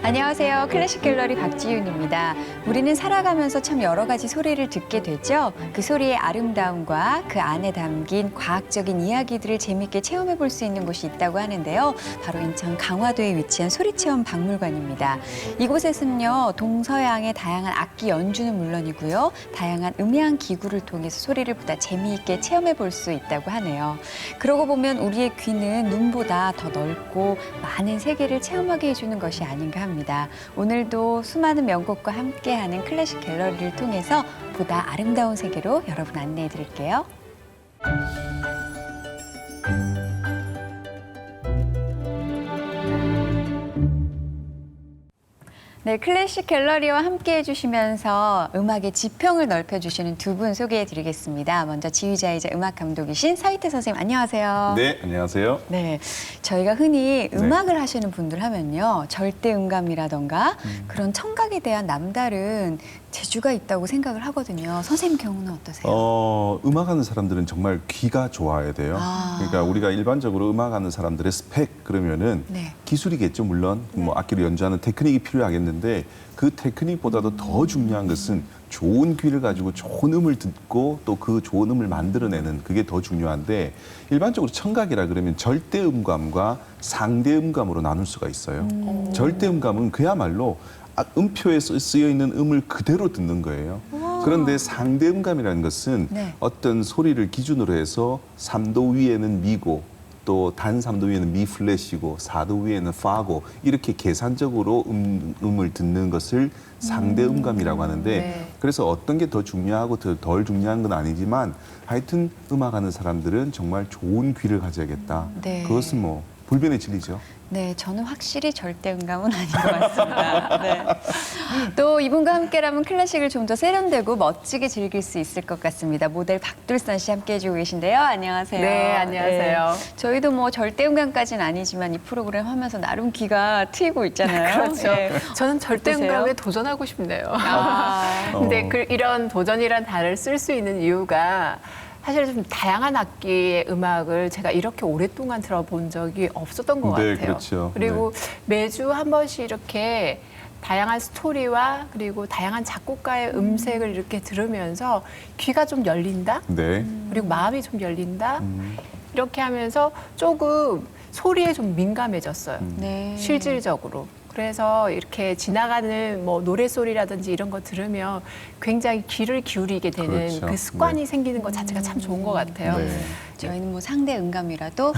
안녕하세요. 클래식 갤러리 박지윤입니다. 우리는 살아가면서 참 여러 가지 소리를 듣게 되죠. 그 소리의 아름다움과 그 안에 담긴 과학적인 이야기들을 재미있게 체험해 볼 수 있는 곳이 있다고 하는데요. 바로 인천 강화도에 위치한 소리체험 박물관입니다. 이곳에서는요, 동서양의 다양한 악기 연주는 물론이고요. 다양한 음향 기구를 통해서 소리를 보다 재미있게 체험해 볼 수 있다고 하네요. 그러고 보면 우리의 귀는 눈보다 더 넓고 많은 세계를 체험하게 해주는 것이 아닌가 합니다. 오늘도 수많은 명곡과 함께하는 클래식 갤러리를 통해서 보다 아름다운 세계로 여러분 안내해 드릴게요. 네, 클래식 갤러리와 함께 해주시면서 음악의 지평을 넓혀주시는 두 분 소개해드리겠습니다. 먼저 지휘자이자 음악 감독이신 서희태 선생님, 안녕하세요. 네, 안녕하세요. 네, 저희가 흔히 음악을 하시는 분들 하면요, 절대 음감이라던가 그런 청각에 대한 남다른 재주가 있다고 생각을 하거든요. 선생님 경우는 어떠세요? 음악하는 사람들은 정말 귀가 좋아야 돼요. 그러니까 우리가 일반적으로 음악하는 사람들의 스펙 그러면은 네. 기술이겠죠, 물론. 뭐 악기를 연주하는 테크닉이 필요하겠는데 그 테크닉보다도 더 중요한 것은 좋은 귀를 가지고 좋은 음을 듣고 또 그 좋은 음을 만들어내는 그게 더 중요한데 일반적으로 청각이라 그러면 절대 음감과 상대 음감으로 나눌 수가 있어요. 절대 음감은 그야말로 음표에 쓰여 있는 음을 그대로 듣는 거예요. 그런데 상대 음감이라는 것은 네. 어떤 소리를 기준으로 해서 3도 위에는 미고 또 단 3도 위에는 미 플랫이고 4도 위에는 파고 이렇게 계산적으로 음을 듣는 것을 상대 음감이라고 하는데 네. 그래서 어떤 게 더 중요하고 덜 중요한 건 아니지만 하여튼 음악하는 사람들은 정말 좋은 귀를 가져야겠다. 네. 그것은 뭐 불변의 진리죠. 네, 저는 확실히 절대 음감은 아닌 것 같습니다. 네. 또 이분과 함께라면 클래식을 좀 더 세련되고 멋지게 즐길 수 있을 것 같습니다. 모델 박둘선 씨 함께 해주고 계신데요. 안녕하세요. 네, 안녕하세요. 네. 저희도 뭐 절대 음감까지는 아니지만 이 프로그램 하면서 나름 귀가 트이고 있잖아요. 그렇죠. 네. 저는 절대 어떠세요? 음감에 도전하고 싶네요. 아, 근데 이런 도전이란 단어를 쓸 수 있는 이유가 사실 좀 다양한 악기의 음악을 제가 이렇게 오랫동안 들어본 적이 없었던 것 네, 같아요. 그렇죠. 그리고 매주 한 번씩 이렇게 다양한 스토리와 그리고 다양한 작곡가의 음색을 이렇게 들으면서 귀가 좀 열린다? 네. 그리고 마음이 좀 열린다? 이렇게 하면서 조금 소리에 좀 민감해졌어요. 네. 실질적으로. 그래서 이렇게 지나가는 뭐 노래소리라든지 이런 거 들으면 굉장히 귀를 기울이게 되는 그렇죠. 그 습관이 네. 생기는 것 자체가 참 좋은 것 같아요. 네. 저희는 뭐 상대 음감이라도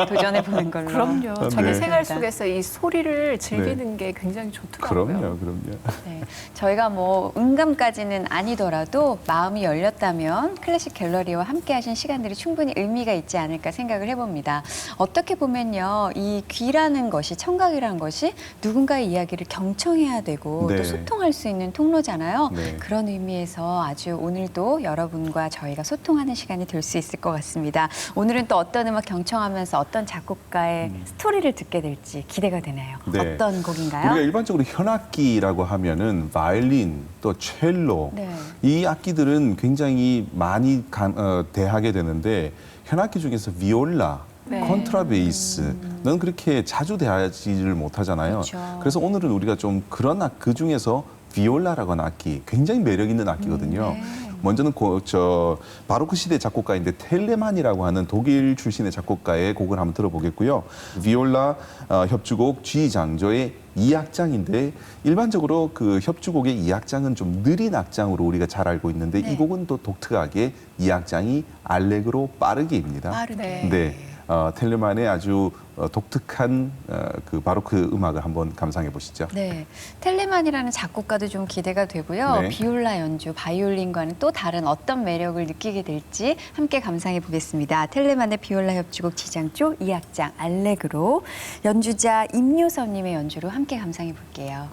도전해 보는 걸로. 그럼요. 자기 네. 생활 속에서 이 소리를 즐기는 게 굉장히 좋더라고요. 그럼요. 네, 저희가 뭐 음감까지는 아니더라도 마음이 열렸다면 클래식 갤러리와 함께 하신 시간들이 충분히 의미가 있지 않을까 생각을 해봅니다. 어떻게 보면요, 이 귀라는 것이, 청각이라는 것이 누군가의 이야기를 경청해야 되고 네. 또 소통할 수 있는 통로잖아요. 네. 그런 의미에서 아주 오늘도 여러분과 저희가 소통하는 시간이 될 수 있을 것 같습니다. 오늘은 또 어떤 음악 경청하면서 어떤 작곡가의 스토리를 듣게 될지 기대가 되네요. 네. 어떤 곡인가요? 우리가 일반적으로 현악기라고 하면은 바이올린 또 첼로 네. 이 악기들은 굉장히 많이 대하게 되는데 현악기 중에서 비올라, 네. 콘트라베이스는 그렇게 자주 대하지를 못하잖아요. 그렇죠. 그래서 오늘은 우리가 좀 그런 그 중에서 비올라라고 하는 악기 굉장히 매력 있는 악기거든요. 네. 먼저는 바로크 시대 작곡가인데 텔레만이라고 하는 독일 출신의 작곡가의 곡을 한번 들어보겠고요. 비올라 협주곡 G 장조의 2악장인데 일반적으로 그 협주곡의 2악장은 좀 느린 악장으로 우리가 잘 알고 있는데 네. 이 곡은 또 독특하게 2악장이 알레그로 빠르게입니다. 빠르게. 네. 텔레만의 아주 독특한 그 바로크 음악을 한번 감상해 보시죠. 네, 텔레만이라는 작곡가도 좀 기대가 되고요. 네. 비올라 연주, 바이올린과는 또 다른 어떤 매력을 느끼게 될지 함께 감상해 보겠습니다. 텔레만의 비올라 협주곡 지장조 2악장 알레그로 연주자 임요섭님의 연주로 함께 감상해 볼게요.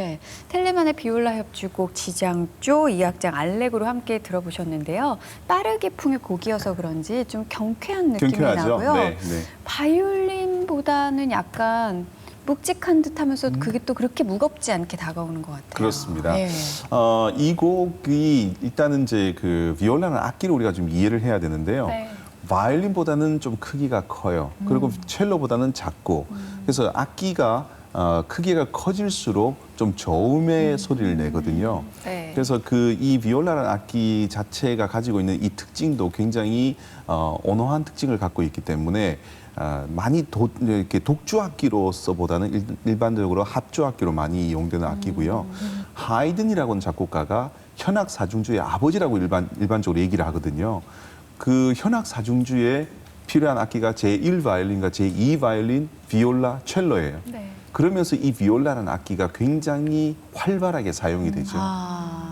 네, 텔레만의 비올라 협주곡 지장조 2악장 알렉으로 함께 들어보셨는데요. 빠르게 풍의 곡이어서 그런지 좀 경쾌한 느낌이 경쾌하죠. 나고요. 네, 네. 바이올린보다는 약간 묵직한 듯하면서 그게 또 그렇게 무겁지 않게 다가오는 것 같아요. 그렇습니다. 예. 이 곡이 일단은 이제 그 비올라는 악기를 우리가 좀 이해를 해야 되는데요. 네. 바이올린보다는 좀 크기가 커요. 그리고 첼로보다는 작고. 그래서 악기가 크기가 커질수록 좀 저음의 소리를 내거든요. 네. 그래서 이 비올라라는 악기 자체가 가지고 있는 이 특징도 굉장히 온화한 특징을 갖고 있기 때문에 많이 이렇게 독주 악기로서보다는 일반적으로 합주 악기로 많이 이용되는 악기고요. 하이든이라고 하는 작곡가가 현악 사중주의 아버지라고 일반적으로 얘기를 하거든요. 그 현악 사중주에 필요한 악기가 제1 바이올린과 제2 바이올린, 비올라, 첼로예요. 네. 그러면서 이 비올라라는 악기가 굉장히 활발하게 사용이 되죠.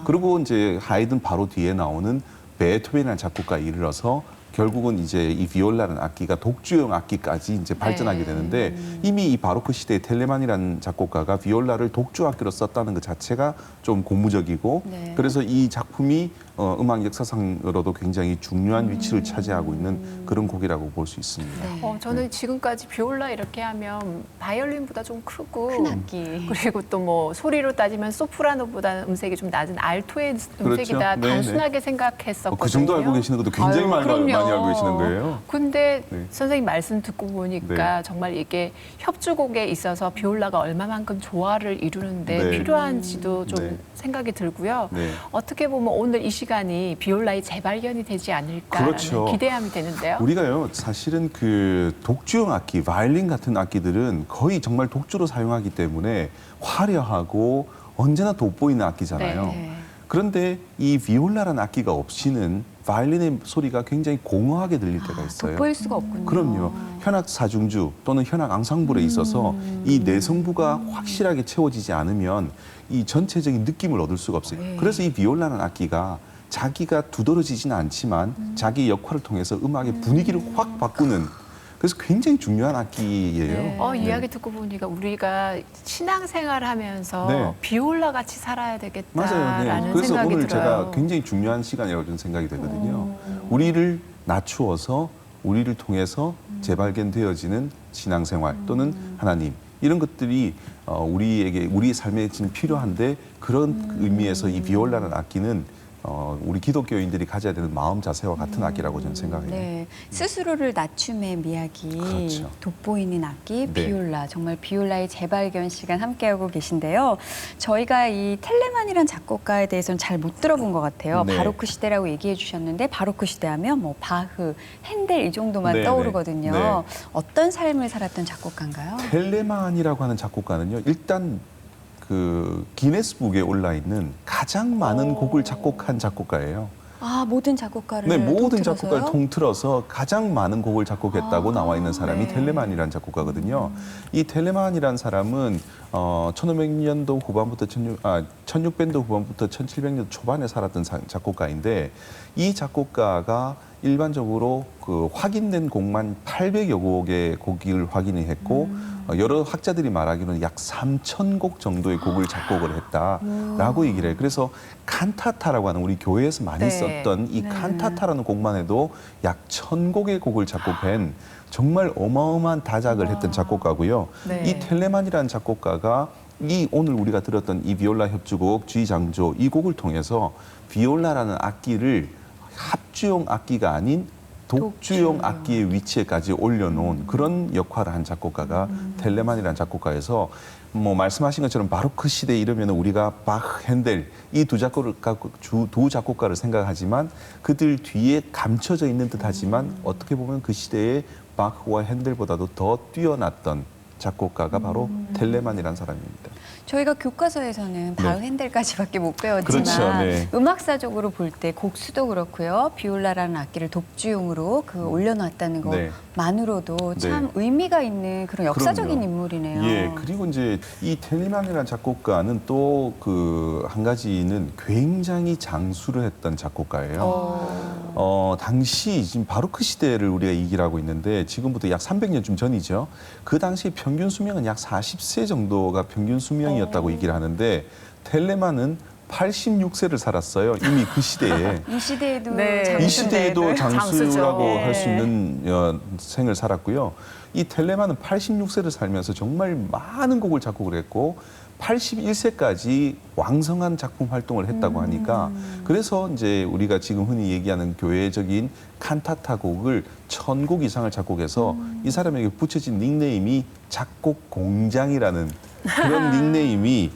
그리고 이제 하이든 바로 뒤에 나오는 베토벤이라는 작곡가에 이르러서 결국은 이제 이 비올라라는 악기가 독주형 악기까지 이제 발전하게 되는데 이미 이 바로크 시대의 텔레만이라는 작곡가가 비올라를 독주 악기로 썼다는 것 자체가 좀 고무적이고 네. 그래서 이 작품이 음악 역사상으로도 굉장히 중요한 위치를 차지하고 있는 그런 곡이라고 볼 수 있습니다. 네. 저는 지금까지 비올라 이렇게 하면 바이올린보다 좀 크고 큰 악기. 그리고 또 뭐 소리로 따지면 소프라노보다는 음색이 좀 낮은 알토의 음색이다 그렇죠. 네, 단순하게 생각했었거든요. 그 정도 알고 계시는 것도 굉장히 아유, 많이 그럼요. 알고 계시는 거예요. 근데 네. 선생님 말씀 듣고 보니까 정말 이게 협주곡에 있어서 비올라가 얼마만큼 조화를 이루는데 네. 필요한지도 좀 네. 생각이 들고요. 네. 어떻게 보면 오늘 이 시간이 비올라의 재발견이 되지 않을까 그렇죠. 기대함이 되는데요. 우리가요 사실은 그 독주형 악기, 바이올린 같은 악기들은 거의 정말 독주로 사용하기 때문에 화려하고 언제나 돋보이는 악기잖아요. 네. 그런데 이 비올라라는 악기가 없이는 바이올린의 소리가 굉장히 공허하게 들릴 때가 있어요. 돋보일 수가 없군요. 그럼요. 현악 사중주 또는 현악 앙상블에 있어서 이 내성부가 확실하게 채워지지 않으면 이 전체적인 느낌을 얻을 수가 없어요. 네. 그래서 이 비올라는 악기가 자기가 두드러지지는 않지만 자기 역할을 통해서 음악의 분위기를 확 바꾸는 그래서 굉장히 중요한 악기예요. 네. 이야기 듣고 보니까 우리가 신앙생활 하면서 네. 비올라 같이 살아야 맞아요. 되겠다라는 네. 그래서 생각이 오늘 들어요. 제가 굉장히 중요한 시간이라고 저는 생각이 되거든요. 우리를 낮추어서 우리를 통해서 재발견되어지는 신앙생활 또는 하나님 이런 것들이 우리의 삶에 지금 필요한데 그런 의미에서 이 비올라는 악기는 우리 기독교인들이 가져야 되는 마음 자세와 같은 악기라고 저는 생각해요. 네, 스스로를 낮춤의 미학이 그렇죠. 돋보이는 악기 네. 비올라. 정말 비올라의 재발견 시간 함께하고 계신데요. 저희가 이 텔레만이란 작곡가에 대해서는 잘 못 들어본 것 같아요. 네. 바로크 시대라고 얘기해 주셨는데 바로크 시대하면 뭐 바흐, 핸델 이 정도만 네, 떠오르거든요. 네. 어떤 삶을 살았던 작곡가인가요? 텔레만이라고 하는 작곡가는요. 일단 그 기네스북에 올라 있는 가장 많은 곡을 작곡한 작곡가예요. 아, 모든 작곡가를 네, 모든 통틀어서요? 작곡가를 통틀어서 가장 많은 곡을 작곡했다고 나와 있는 사람이 네. 텔레만이라는 작곡가거든요. 이 텔레만이라는 사람은 1500년도 후반부터 1600년도 후반부터 1700년도 초반에 살았던 작곡가인데 이 작곡가가 일반적으로 그 확인된 곡만 800여 곡의 곡을 확인을 했고 여러 학자들이 말하기로는 약 3,000곡 정도의 곡을 작곡을 했다라고 얘기를 해요. 그래서 칸타타라고 하는 우리 교회에서 많이 네. 썼던 이 네. 칸타타라는 곡만 해도 약 1,000곡의 곡을 작곡한 정말 어마어마한 다작을 했던 작곡가고요. 네. 이 텔레만이라는 작곡가가 오늘 우리가 들었던 이 비올라 협주곡 G장조 이 곡을 통해서 비올라라는 악기를 합주용 악기가 아닌 독주용 악기의 위치에까지 올려놓은 그런 역할을 한 작곡가가 텔레만이라는 작곡가여서 뭐 말씀하신 것처럼 바로크 시대에 이르면 우리가 바흐, 핸델 이 두 작곡가를 생각하지만 그들 뒤에 감춰져 있는 듯하지만 어떻게 보면 그 시대에 바흐와 핸델보다도 더 뛰어났던 작곡가가 바로 텔레만이라는 사람입니다. 저희가 교과서에서는 바흐, 핸델까지밖에 못 배웠지만 그렇죠, 네. 음악사적으로 볼 때 곡수도 그렇고요. 비올라라는 악기를 독주용으로 올려놨다는 네. 것만으로도 참 네. 의미가 있는 그런 역사적인 그럼요. 인물이네요. 예, 그리고 이제 이 텔레만이라는 작곡가는 또 그 한 가지는 굉장히 장수를 했던 작곡가예요. 당시 지금 바로크 시대를 우리가 얘기를 하고 있는데 지금부터 약 300년쯤 전이죠. 그 당시 평균 수명은 약 40세 정도가 평균 수명 수명이었다고 얘기를 하는데 텔레만은 86세를 살았어요. 이미 그 시대에. 이 시대에도 네. 장수인데. 이 시대에도 장수라고 장수죠. 할 수 있는 생을 살았고요. 이 텔레만은 86세를 살면서 정말 많은 곡을 작곡을 했고 81세까지 왕성한 작품 활동을 했다고 하니까 그래서 이제 우리가 지금 흔히 얘기하는 교회적인 칸타타 곡을 1000곡 이상을 작곡해서 이 사람에게 붙여진 닉네임이 작곡 공장이라는 그런 닉네임이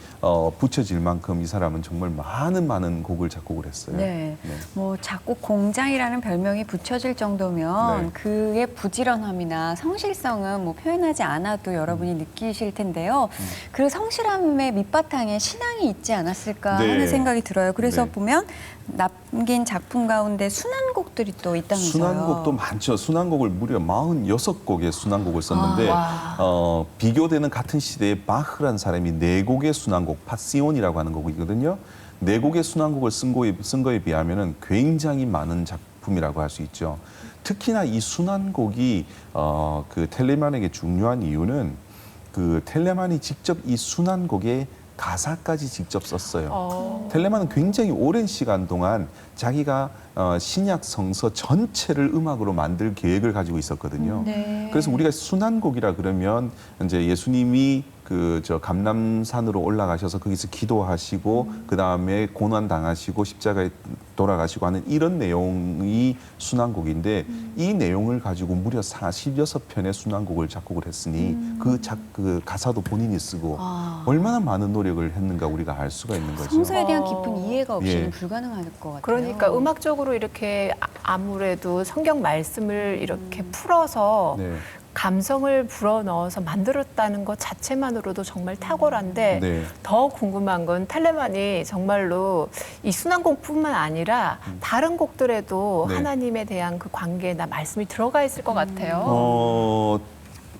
붙여질 만큼 이 사람은 정말 많은 곡을 작곡을 했어요. 네. 네. 뭐 작곡 공장이라는 별명이 붙여질 정도면 네. 그의 부지런함이나 성실성은 뭐 표현하지 않아도 여러분이 느끼실 텐데요. 그 성실함의 밑바탕에 신앙이 있지 않았을까 네. 하는 생각이 들어요. 그래서 네. 보면 남긴 작품 가운데 순환곡들이 또 있다면서요. 순환곡도 많죠. 순환곡을 무려 46곡의 순환곡을 썼는데 와. 비교되는 같은 시대에 바흐라는 사람이 4곡의 순환곡, 파시온이라고 하는 곡이거든요. 4곡의 순환곡을 쓴 거에 비하면 굉장히 많은 작품이라고 할 수 있죠. 특히나 이 순환곡이 그 텔레만에게 중요한 이유는 그 텔레만이 직접 이 순환곡에 가사까지 직접 썼어요. 텔레만은 굉장히 오랜 시간 동안 자기가 신약 성서 전체를 음악으로 만들 계획을 가지고 있었거든요. 네. 그래서 우리가 순환곡이라 그러면 이제 예수님이 저 감람산으로 올라가셔서 거기서 기도하시고 그 다음에 고난 당하시고 십자가에 돌아가시고 하는 이런 내용이 순환곡인데 이 내용을 가지고 무려 46편의 순환곡을 작곡을 했으니 그 가사도 본인이 쓰고 얼마나 많은 노력을 했는가 우리가 알 수가 있는 거죠. 성서에 대한 깊은 이해가 없이는 예. 불가능할 것 같아요. 그러니까 음악적으로 이렇게 아무래도 성경 말씀을 이렇게 풀어서 네. 감성을 불어넣어서 만들었다는 것 자체만으로도 정말 탁월한데 네. 더 궁금한 건 텔레만이 정말로 이 순환곡뿐만 아니라 다른 곡들에도 네. 하나님에 대한 그 관계나 말씀이 들어가 있을 것 같아요.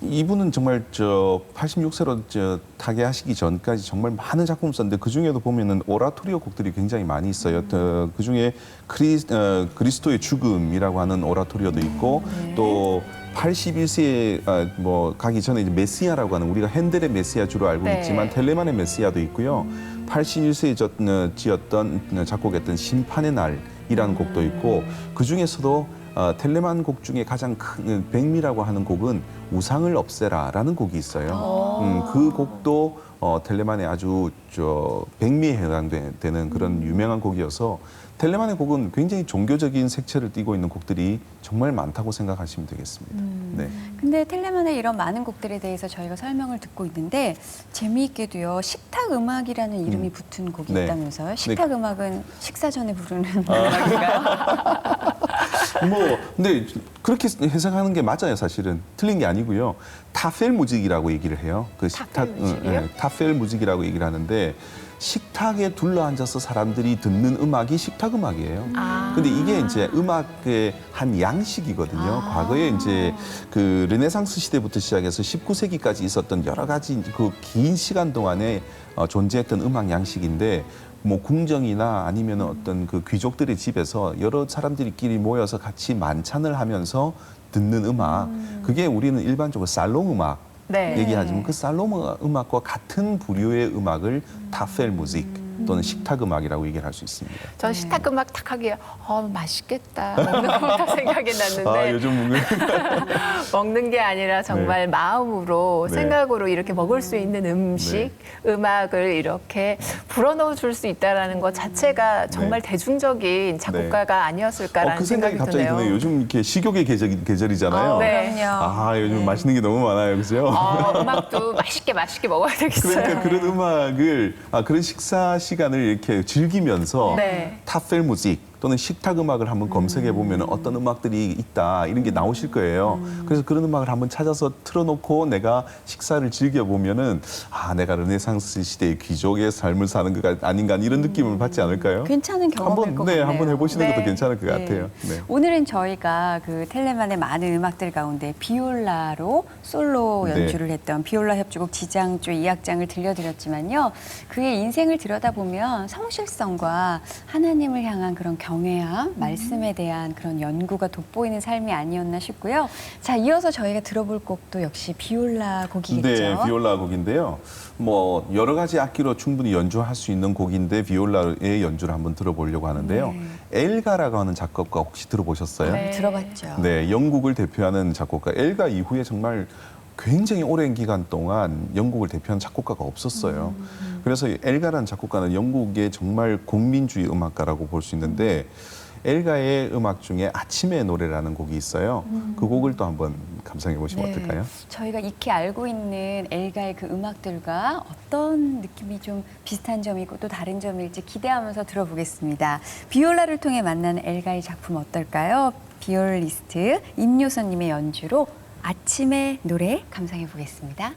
이분은 정말 86세로 타계하시기 전까지 정말 많은 작품을 썼는데 그 중에도 보면은 오라토리오 곡들이 굉장히 많이 있어요. 그 중에 그리스도의 죽음이라고 하는 오라토리오도 있고 또 81세에 뭐 가기 전에 이제 메시아라고 하는 우리가 핸델의 메시아 주로 알고 네. 있지만 텔레만의 메시아도 있고요. 81세에 지었던 작곡했던 심판의 날이라는 곡도 있고 그 중에서도 텔레만 곡 중에 가장 큰 백미라고 하는 곡은 우상을 없애라라는 곡이 있어요. 그 곡도 텔레만의 아주 백미에 해당되는 그런 유명한 곡이어서 텔레만의 곡은 굉장히 종교적인 색채를 띠고 있는 곡들이 정말 많다고 생각하시면 되겠습니다. 네. 근데 텔레만의 이런 많은 곡들에 대해서 저희가 설명을 듣고 있는데 재미있게도요. 식탁 음악이라는 이름이 붙은 곡이 네. 있다면서요. 식탁 음악은 식사 전에 부르는 음악인가요? 근데 그렇게 해석하는 게 맞아요, 사실은. 틀린 게 아니고요. 타펠 무직이라고 얘기를 해요. 그 식탁, 무직이요? 타펠 무직이라고 얘기를 하는데 식탁에 둘러앉아서 사람들이 듣는 음악이 식탁 음악이에요. 근데 이게 이제 음악의 한 양식이거든요. 과거에 이제 그 르네상스 시대부터 시작해서 19세기까지 있었던 여러 가지 그 긴 시간 동안에 존재했던 음악 양식인데 뭐 궁정이나 아니면 어떤 그 귀족들의 집에서 여러 사람들끼리 모여서 같이 만찬을 하면서 듣는 음악, 그게 우리는 일반적으로 살롱 음악 네. 얘기하지만 그 살롱 음악과 같은 부류의 음악을 타펠 무직 또는 식탁 음악이라고 얘기를 할 수 있습니다. 전 식탁 음악 탁 하기에 맛있겠다 먹는 것부터 생각이 났는데 요즘 먹는 게 아니라 정말 마음으로 네. 생각으로 이렇게 먹을 수 있는 음식, 음악을 이렇게 불어넣어 줄 수 있다라는 것 자체가 정말 대중적인 작곡가가 아니었을까라는 그 생각이 생각이 갑자기 드네요. 드네요. 요즘 이렇게 식욕의 계절이잖아요. 네. 그럼요. 요즘 맛있는 게 너무 많아요, 그죠? 음악도 맛있게 먹어야 되겠어요. 그러니까 그런 음악을 그런 식사 시간을 이렇게 즐기면서 네. 타펠 무직 또는 식탁 음악을 한번 검색해 보면 어떤 음악들이 있다 이런 게 나오실 거예요. 그래서 그런 음악을 한번 찾아서 틀어놓고 내가 식사를 즐겨 보면은 내가 르네상스 시대의 귀족의 삶을 사는 것 아닌가 이런 느낌을 받지 않을까요? 괜찮은 경험일 것 같네요. 한번 해보시는 네. 것도 괜찮을 것 네. 같아요. 네. 오늘은 저희가 그 텔레만의 많은 음악들 가운데 비올라로 솔로 네. 연주를 했던 비올라 협주곡 지장조 2악장을 들려드렸지만요. 그의 인생을 들여다보면 성실성과 하나님을 향한 그런 정해야 말씀에 대한 그런 연구가 돋보이는 삶이 아니었나 싶고요. 자, 이어서 저희가 들어볼 곡도 역시 비올라 곡이겠죠. 네, 비올라 곡인데요. 뭐 여러 가지 악기로 충분히 연주할 수 있는 곡인데 비올라의 연주를 한번 들어보려고 하는데요. 엘가라고 하는 작곡가 혹시 들어보셨어요? 네. 들어봤죠. 네, 영국을 대표하는 작곡가 엘가 이후에 정말 굉장히 오랜 기간 동안 영국을 대표하는 작곡가가 없었어요. 그래서 엘가라는 작곡가는 영국의 정말 국민주의 음악가라고 볼 수 있는데 엘가의 음악 중에 아침의 노래라는 곡이 있어요. 그 곡을 또 한번 감상해 보시면 어떨까요? 저희가 익히 알고 있는 엘가의 그 음악들과 어떤 느낌이 좀 비슷한 점이고 또 다른 점일지 기대하면서 들어보겠습니다. 비올라를 통해 만난 엘가의 작품 어떨까요? 비올리스트 임요선님의 연주로 아침의 노래 감상해 보겠습니다.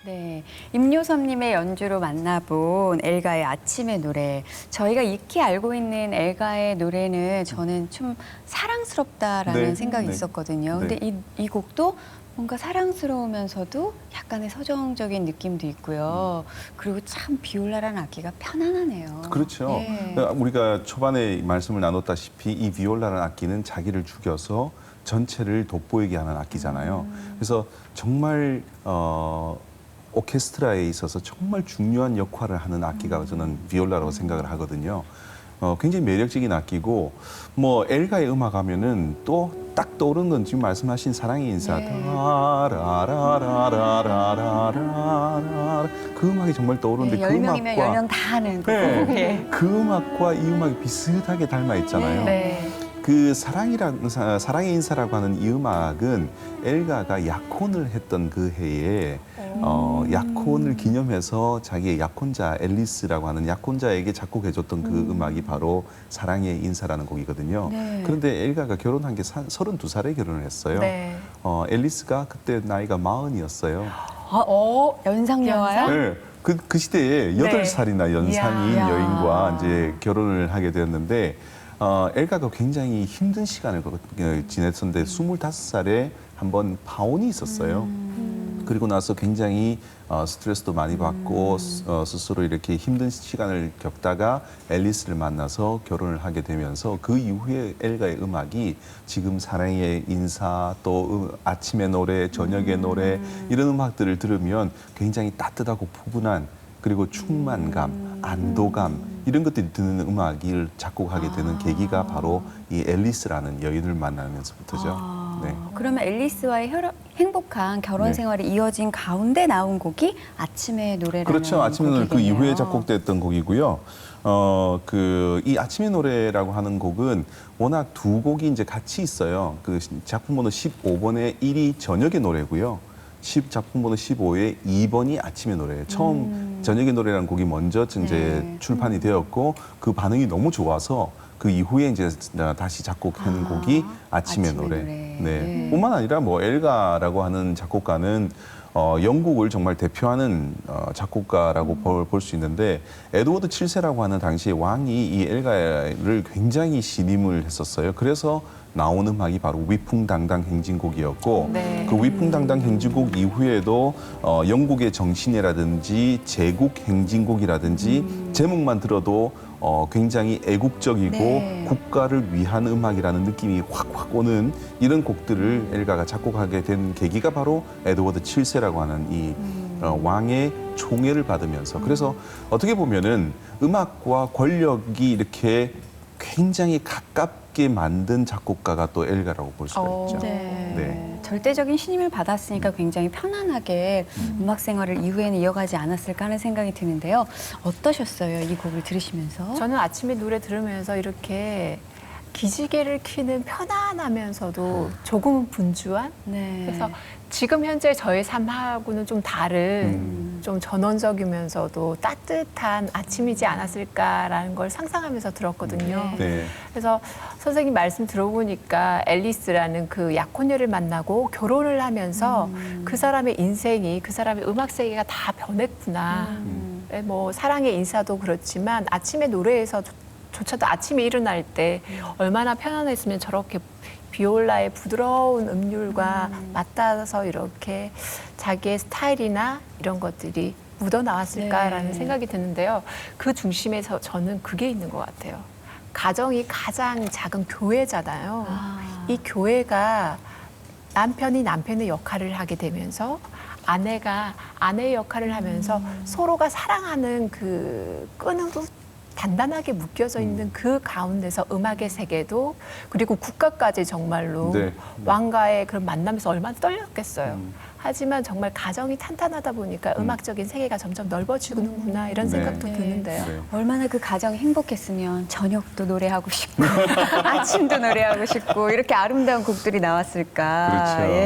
네, 임요섭님의 연주로 만나본 엘가의 아침의 노래. 저희가 익히 알고 있는 엘가의 노래는 저는 좀 사랑스럽다라는 네, 생각이 네. 있었거든요. 근데 이 곡도 뭔가 사랑스러우면서도 약간의 서정적인 느낌도 있고요. 그리고 참 비올라라는 악기가 편안하네요. 그렇죠. 네. 우리가 초반에 말씀을 나눴다시피 이 비올라라는 악기는 자기를 죽여서 전체를 돋보이게 하는 악기잖아요. 그래서 정말 오케스트라에 있어서 정말 중요한 역할을 하는 악기가 저는 비올라라고 생각을 하거든요. 굉장히 매력적인 악기고 뭐 엘가의 음악 하면은 또 딱 떠오르는 건 지금 말씀하신 사랑의 인사. 네. 라라라라라라라라 그 음악이 정말 떠오르는데 네, 그 10명이면 음악과 10명 다 하는 그 네, 곡이에요. 그 음악과 이 음악이 비슷하게 닮아 있잖아요. 네. 그 사랑의 인사라고 하는 이 음악은 엘가가 약혼을 했던 그 해에 약혼을 기념해서 자기의 약혼자 앨리스라고 하는 약혼자에게 작곡해줬던 그 음악이 바로 사랑의 인사라는 곡이거든요. 네. 그런데 엘가가 결혼한 게 32살에 결혼을 했어요. 네. 앨리스가 그때 나이가 40이었어요. 연상녀와요? 네. 그 시대에 네. 8살이나 연상인 이야. 여인과 이제 결혼을 하게 되었는데 엘가가 굉장히 힘든 시간을 지냈었는데 25살에 한번 파혼이 있었어요. 그리고 나서 굉장히 스트레스도 많이 받고 스스로 이렇게 힘든 시간을 겪다가 앨리스를 만나서 결혼을 하게 되면서 그 이후에 엘가의 음악이 지금 사랑의 인사 또 아침의 노래, 저녁의 노래 이런 음악들을 들으면 굉장히 따뜻하고 푸근한 그리고 충만감, 안도감 이런 것들이 드는 음악을 작곡하게 되는 계기가 바로 이 앨리스라는 여인을 만나면서부터죠. 네. 그러면 앨리스와의 행복한 결혼 네. 생활이 이어진 가운데 나온 곡이 아침의 노래라는 그렇죠. 아침의 노래 그 곡이겠네요. 이후에 작곡됐던 곡이고요. 이 아침의 노래라고 하는 곡은 워낙 두 곡이 이제 같이 있어요. 그 작품 번호 15번의 1이 저녁의 노래고요. 작품 번호 15의 2번이 아침의 노래예요. 처음 저녁의 노래라는 곡이 먼저 이제 네. 출판이 되었고 그 반응이 너무 좋아서 그 이후에 이제 다시 작곡한 곡이 아침의 노래. 노래. 네. 네. 뿐만 아니라 뭐 엘가라고 하는 작곡가는 영국을 정말 대표하는 작곡가라고 볼 수 있는데 에드워드 7세라고 하는 당시에 왕이 이 엘가를 굉장히 신임을 했었어요. 그래서 나온 음악이 바로 위풍당당 행진곡이었고 네. 그 위풍당당 행진곡 이후에도 영국의 정신이라든지 제국 행진곡이라든지 제목만 들어도 굉장히 애국적이고 네. 국가를 위한 음악이라는 느낌이 확확 오는 이런 곡들을 엘가가 작곡하게 된 계기가 바로 에드워드 7세라고 하는 이 왕의 총애를 받으면서 그래서 어떻게 보면은 음악과 권력이 이렇게 굉장히 가깝게 만든 작곡가가 또 엘가라고 볼 수가 있죠. 네. 네. 절대적인 신임을 받았으니까 굉장히 편안하게 음악 생활을 이후에는 이어가지 않았을까 하는 생각이 드는데요. 어떠셨어요? 이 곡을 들으시면서? 저는 아침에 노래 들으면서 이렇게 기지개를 켜는 편안하면서도 조금은 분주한 네. 그래서 지금 현재 저의 삶하고는 좀 다른 좀 전원적이면서도 따뜻한 아침이지 않았을까라는 걸 상상하면서 들었거든요. 네. 그래서 선생님 말씀 들어보니까 앨리스라는 그 약혼녀를 만나고 결혼을 하면서 그 사람의 인생이 그 사람의 음악 세계가 다 변했구나. 뭐 사랑의 인사도 그렇지만 아침의 노래에서 조차도 아침에 일어날 때 얼마나 편안했으면 저렇게 비올라의 부드러운 음률과 맞닿아서 이렇게 자기의 스타일이나 이런 것들이 묻어나왔을까라는 네. 생각이 드는데요. 그 중심에서 저는 그게 있는 것 같아요. 가정이 가장 작은 교회잖아요. 이 교회가 남편이 남편의 역할을 하게 되면서 아내가 아내의 역할을 하면서 서로가 사랑하는 그 끈으로 단단하게 묶여져 있는 그 가운데서 음악의 세계도 그리고 국가까지 정말로 네. 왕과의 그런 만남에서 얼마나 떨렸겠어요. 하지만 정말 가정이 탄탄하다 보니까 음악적인 세계가 점점 넓어지는구나 이런 네. 생각도 네. 드는데요. 네. 얼마나 그 가정이 행복했으면 저녁도 노래하고 싶고 아침도 노래하고 싶고 이렇게 아름다운 곡들이 나왔을까. 그렇죠. 예.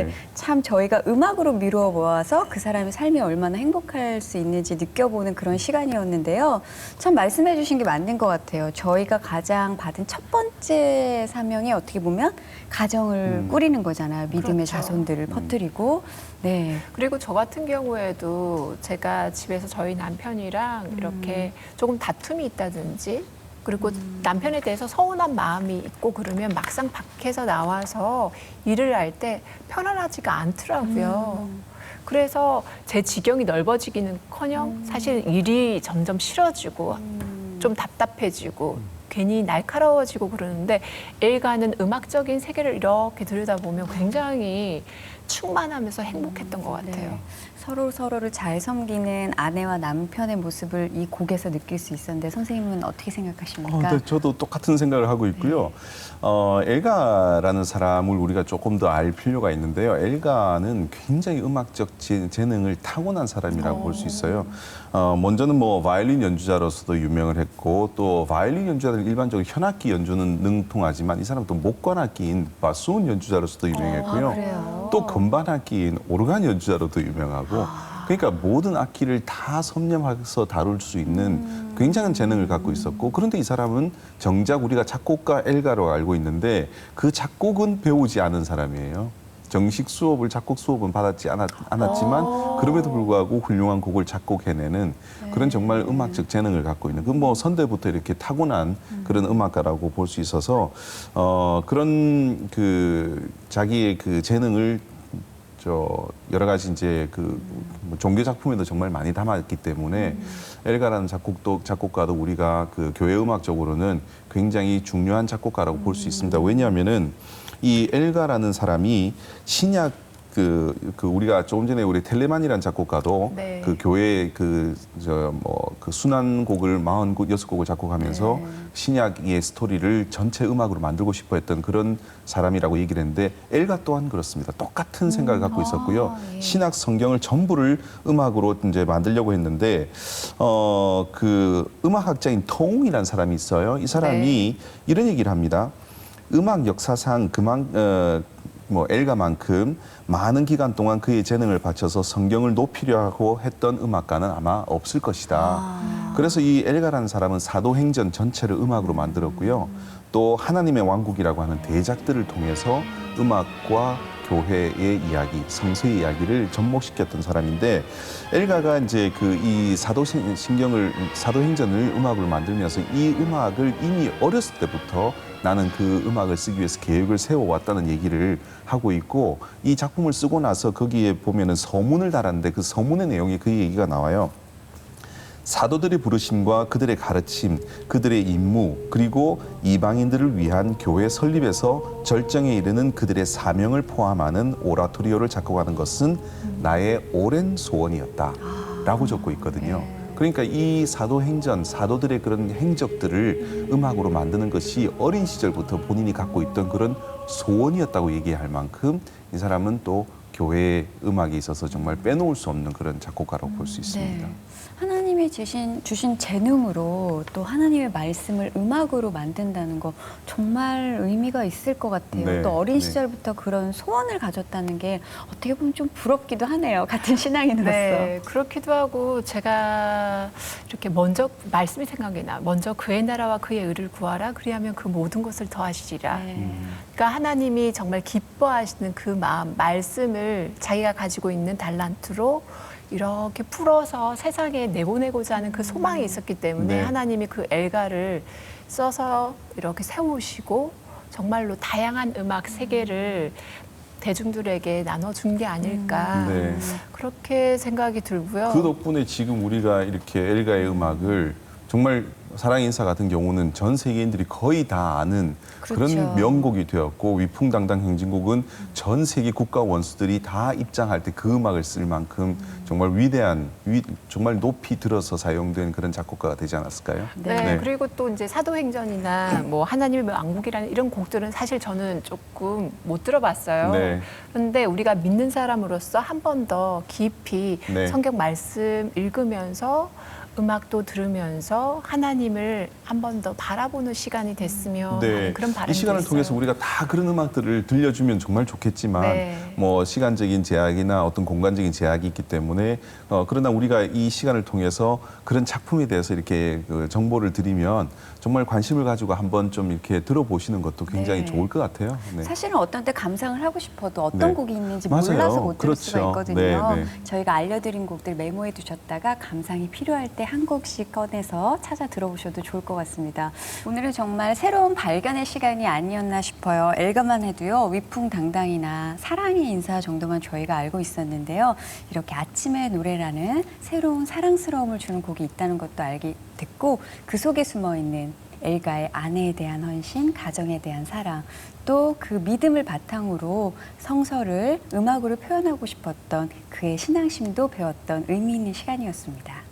네. 참 저희가 음악으로 미루어 보아서 그 사람의 삶이 얼마나 행복할 수 있는지 느껴보는 그런 시간이었는데요. 참 말씀해 주신 게 맞는 것 같아요. 저희가 가장 받은 첫 번째 사명이 어떻게 보면 가정을 꾸리는 거잖아요. 믿음의 그렇죠. 자손들을 퍼뜨리고. 네. 그리고 저 같은 경우에도 제가 집에서 저희 남편이랑 이렇게 조금 다툼이 있다든지 그리고 남편에 대해서 서운한 마음이 있고 그러면 막상 밖에서 나와서 일을 할 때 편안하지가 않더라고요. 그래서 제 지경이 넓어지기는커녕 사실 일이 점점 싫어지고 좀 답답해지고 괜히 날카로워지고 그러는데 엘가는 음악적인 세계를 이렇게 들여다보면 굉장히 충만하면서 행복했던 것 같아요. 네. 서로 서로를 잘 섬기는 아내와 남편의 모습을 이 곡에서 느낄 수 있었는데 선생님은 어떻게 생각하십니까? 네, 저도 똑같은 생각을 하고 있고요. 엘가라는 사람을 우리가 조금 더 알 필요가 있는데요. 엘가는 굉장히 음악적 재능을 타고난 사람이라고 볼 수 있어요. 먼저는 뭐 바이올린 연주자로서도 유명을 했고 또 바이올린 연주자들은 일반적으로 현악기 연주는 능통하지만 이 사람은 또 목관악기인 바수온 연주자로서도 유명했고요. 그래요? 또 건반악기인 오르간 연주자로도 유명하고 그러니까 모든 악기를 다 섭렵해서 다룰 수 있는 굉장한 재능을 갖고 있었고 그런데 이 사람은 정작 우리가 작곡가 엘가로 알고 있는데 그 작곡은 배우지 않은 사람이에요. 정식 수업을 작곡 수업은 받았지 않았지만 그럼에도 불구하고 훌륭한 곡을 작곡해내는 그런 정말 음악적 재능을 갖고 있는 그 뭐 선대부터 이렇게 타고난 그런 음악가라고 볼 수 있어서 그런 그 자기의 그 재능을 여러 가지 이제 뭐 종교 작품에도 정말 많이 담았기 때문에 엘가라는 작곡가도 우리가 그 교회 음악적으로는 굉장히 중요한 작곡가라고 볼 수 있습니다. 왜냐하면은 이 엘가라는 사람이 신약 우리가 조금 전에 우리 텔레만이라는 작곡가도 네. 그 교회 그 순환곡을 46곡을 작곡하면서 신약의 스토리를 전체 음악으로 만들고 싶어 했던 그런 사람이라고 얘기를 했는데 엘가 또한 그렇습니다. 똑같은 생각을 갖고 있었고요. 예. 신약 성경을 전부를 음악으로 이제 만들려고 했는데 그 음악학자인 토웅이라는 사람이 있어요. 이 사람이 이런 얘기를 합니다. 음악 역사상 엘가만큼 많은 기간 동안 그의 재능을 바쳐서 성경을 높이려고 했던 음악가는 아마 없을 것이다. 그래서 이 엘가라는 사람은 사도행전 전체를 음악으로 만들었고요. 또 하나님의 왕국이라고 하는 대작들을 통해서 음악과 교회의 이야기, 성서의 이야기를 접목시켰던 사람인데 엘가가 이제 이 사도행전을 음악으로 만들면서 이 음악을 이미 어렸을 때부터 나는 그 음악을 쓰기 위해서 계획을 세워왔다는 얘기를 하고 있고 이 작품을 쓰고 나서 거기에 보면은 서문을 달았는데 그 서문의 내용에 그 얘기가 나와요. 사도들의 부르심과 그들의 가르침, 그들의 임무, 그리고 이방인들을 위한 교회 설립에서 절정에 이르는 그들의 사명을 포함하는 오라토리오를 작곡하는 것은 나의 오랜 소원이었다. 라고 적고 있거든요. 그러니까 이 사도행전, 사도들의 그런 행적들을 음악으로 만드는 것이 어린 시절부터 본인이 갖고 있던 그런 소원이었다고 얘기할 만큼 이 사람은 또 교회의 음악에 있어서 정말 빼놓을 수 없는 그런 작곡가라고 볼 수 있습니다. 네. 하나님이 주신 재능으로 또 하나님의 말씀을 음악으로 만든다는 거 정말 의미가 있을 것 같아요. 네, 또 어린 네. 시절부터 그런 소원을 가졌다는 게 어떻게 보면 좀 부럽기도 하네요. 같은 신앙인으로서. 네, 그렇기도 하고 제가 이렇게 먼저 말씀이 생각이 나. 먼저 그의 나라와 그의 의를 구하라. 그리하면 그 모든 것을 더하시리라. 네. 그러니까 하나님이 정말 기뻐하시는 그 마음, 말씀을 자기가 가지고 있는 달란트로 이렇게 풀어서 세상에 내보내고자 하는 그 소망이 있었기 때문에 네. 하나님이 그 엘가를 써서 이렇게 세우시고 정말로 다양한 음악 세계를 대중들에게 나눠준 게 아닐까 네. 그렇게 생각이 들고요. 그 덕분에 지금 우리가 이렇게 엘가의 음악을 정말 사랑의 인사 같은 경우는 전 세계인들이 거의 다 아는 그렇죠. 그런 명곡이 되었고 위풍당당 행진곡은 전 세계 국가 원수들이 다 입장할 때 그 음악을 쓸 만큼 정말 위대한 정말 높이 들어서 사용된 그런 작곡가가 되지 않았을까요? 네, 그리고 또 이제 사도행전이나 뭐 하나님의 왕국이라는 이런 곡들은 사실 저는 조금 못 들어봤어요. 네. 그런데 우리가 믿는 사람으로서 한 번 더 깊이 네. 성경 말씀 읽으면서 음악도 들으면서 하나님을 한 번 더 바라보는 시간이 됐으면 하는 그런 바람이 이 시간을 있어요. 통해서 우리가 다 그런 음악들을 들려주면 정말 좋겠지만 네. 뭐 시간적인 제약이나 어떤 공간적인 제약이 있기 때문에 그러나 우리가 이 시간을 통해서 그런 작품에 대해서 이렇게 그 정보를 드리면 정말 관심을 가지고 한번 좀 이렇게 들어보시는 것도 굉장히 네. 좋을 것 같아요. 네. 사실은 어떤 때 감상을 하고 싶어도 어떤 네. 곡이 있는지 맞아요. 몰라서 못 들을 수가 그렇죠. 있거든요. 네, 네. 저희가 알려드린 곡들 메모해 두셨다가 감상이 필요할 때 한 곡씩 꺼내서 찾아 들어보셔도 좋을 것 같습니다. 오늘은 정말 새로운 발견의 시간이 아니었나 싶어요. 엘가만 해도요. 위풍당당이나 사랑의 인사 정도만 저희가 알고 있었는데요. 이렇게 아침의 노래라는 새로운 사랑스러움을 주는 곡이 있다는 것도 알게 됐고 그 속에 숨어있는 엘가의 아내에 대한 헌신, 가정에 대한 사랑, 또 그 믿음을 바탕으로 성서를 음악으로 표현하고 싶었던 그의 신앙심도 배웠던 의미 있는 시간이었습니다.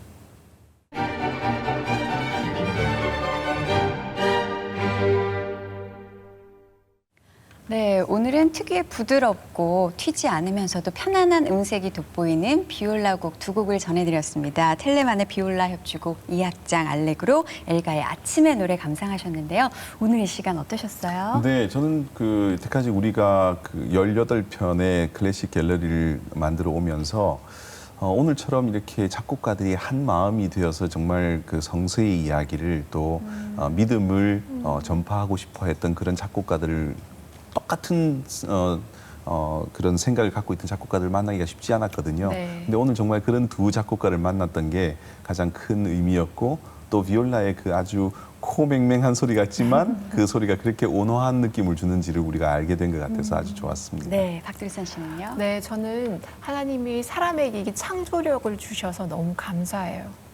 네, 오늘은 특유의 부드럽고 튀지 않으면서도 편안한 음색이 돋보이는 비올라 곡 두 곡을 전해드렸습니다. 텔레만의 비올라 협주곡 2악장 알레그로, 엘가의 아침의 노래 감상하셨는데요. 오늘 이 시간 어떠셨어요? 네, 저는 이때까지 우리가 18편의 클래식 갤러리를 만들어 오면서 오늘처럼 이렇게 작곡가들이 한 마음이 되어서 정말 그 성서의 이야기를 또 믿음을 전파하고 싶어 했던 그런 작곡가들을 똑같은 그런 생각을 갖고 있던 작곡가들을 만나기가 쉽지 않았거든요. 네. 근데 오늘 정말 그런 두 작곡가를 만났던 게 가장 큰 의미였고, 또 비올라의 그 아주 코맹맹한 소리 같지만 그 소리가 그렇게 온화한 느낌을 주는지를 우리가 알게 된 것 같아서 아주 좋았습니다. 네, 박들선 씨는요? 네, 저는 하나님이 사람에게 이 창조력을 주셔서 너무 감사해요.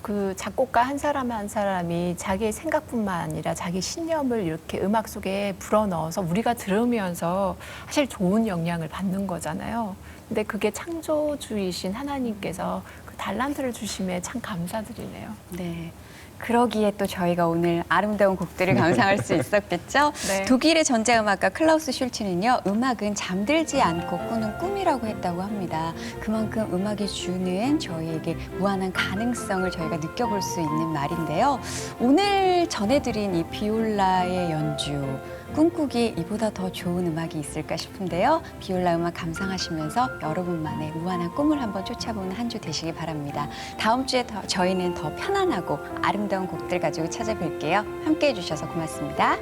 그 작곡가 한 사람 한 사람이 자기의 생각뿐만 아니라 자기 신념을 이렇게 음악 속에 불어넣어서 우리가 들으면서 사실 좋은 영향을 받는 거잖아요. 근데 그게 창조주이신 하나님께서 그 달란트를 주심에 참 감사드리네요. 네. 그러기에 또 저희가 오늘 아름다운 곡들을 감상할 수 있었겠죠? 네. 독일의 전자음악가 클라우스 슐츠는요, 음악은 잠들지 않고 꾸는 꿈이라고 했다고 합니다. 그만큼 음악이 주는 저희에게 무한한 가능성을 저희가 느껴볼 수 있는 말인데요. 오늘 전해드린 이 비올라의 연주, 꿈꾸기 이보다 더 좋은 음악이 있을까 싶은데요. 비올라 음악 감상하시면서 여러분만의 무한한 꿈을 한번 쫓아보는 한 주 되시기 바랍니다. 다음 주에 저희는 더 편안하고 아름다운 곡들 가지고 찾아뵐게요. 함께해 주셔서 고맙습니다.